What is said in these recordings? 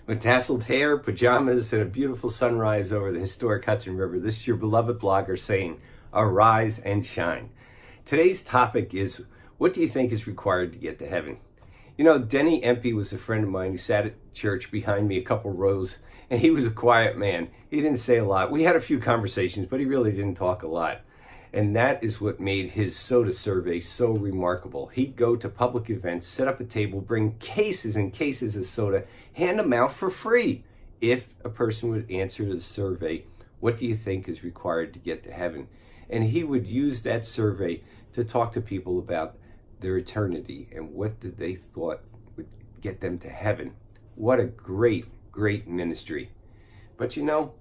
With tasseled hair, pajamas, and a beautiful sunrise over the historic Hudson River, this is your beloved blogger saying, arise and shine. Today's topic is, what do you think is required to get to heaven? You know, Denny Empey was a friend of mine who sat at church behind me a couple rows, and he was a quiet man. He didn't say a lot. We had a few conversations, but he really didn't talk a lot. And that is what made his soda survey so remarkable. He'd go to public events, set up a table, bring cases and cases of soda, hand them out for free. If a person would answer the survey, what do you think is required to get to heaven? And he would use that survey to talk to people about their eternity and what did they thought would get them to heaven. What a great, great ministry. But you know,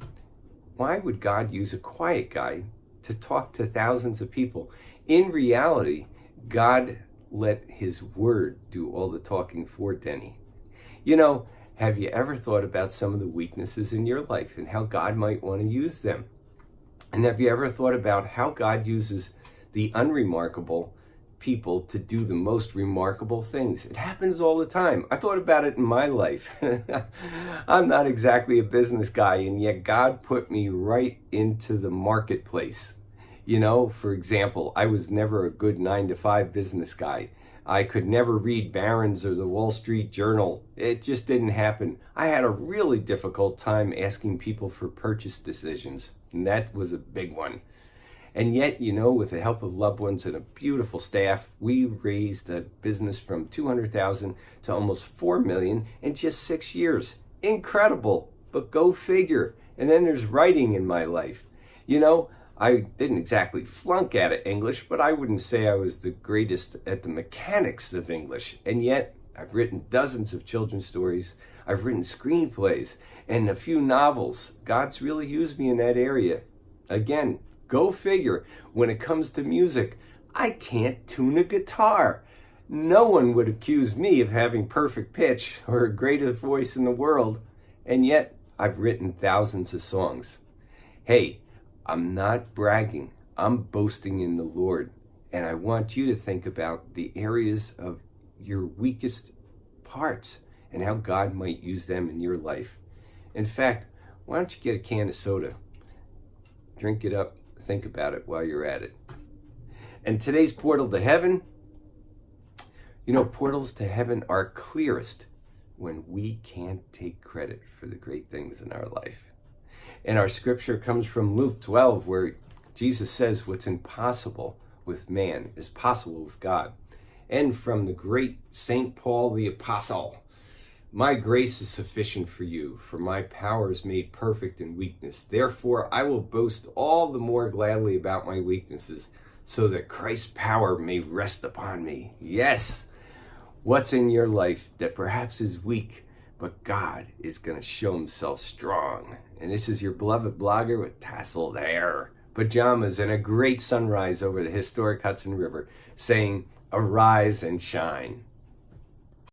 why would God use a quiet guy to talk to thousands of people? In reality, God let his word do all the talking for Denny. You know, have you ever thought about some of the weaknesses in your life and how God might want to use them? And have you ever thought about how God uses the unremarkable people to do the most remarkable things? It happens all the time. I thought about it in my life. I'm not exactly a business guy, and yet God put me right into the marketplace. You know, for example, I was never a good 9-to-5 business guy. I could never read Barron's or the Wall Street Journal. It just didn't happen. I had a really difficult time asking people for purchase decisions, and that was a big one. And yet, you know, with the help of loved ones and a beautiful staff, we raised a business from $200,000 to almost $4 million in just 6 years. Incredible, but go figure. And then there's writing in my life. You know, I didn't exactly flunk out of English, but I wouldn't say I was the greatest at the mechanics of English. And yet, I've written dozens of children's stories. I've written screenplays and a few novels. God's really used me in that area. Again, go figure. When it comes to music, I can't tune a guitar. No one would accuse me of having perfect pitch or a greatest voice in the world. And yet, I've written thousands of songs. Hey, I'm not bragging. I'm boasting in the Lord. And I want you to think about the areas of your weakest parts and how God might use them in your life. In fact, why don't you get a can of soda? Drink it up. Think about it while you're at it. And today's portal to heaven, you know, portals to heaven are clearest when we can't take credit for the great things in our life. And our scripture comes from Luke 12, where Jesus says what's impossible with man is possible with God. And from the great St. Paul the Apostle, my grace is sufficient for you, for my power is made perfect in weakness. Therefore, I will boast all the more gladly about my weaknesses, so that Christ's power may rest upon me. Yes, what's in your life that perhaps is weak, but God is going to show himself strong. And this is your beloved blogger with tasseled hair, pajamas, and a great sunrise over the historic Hudson River, saying, arise and shine.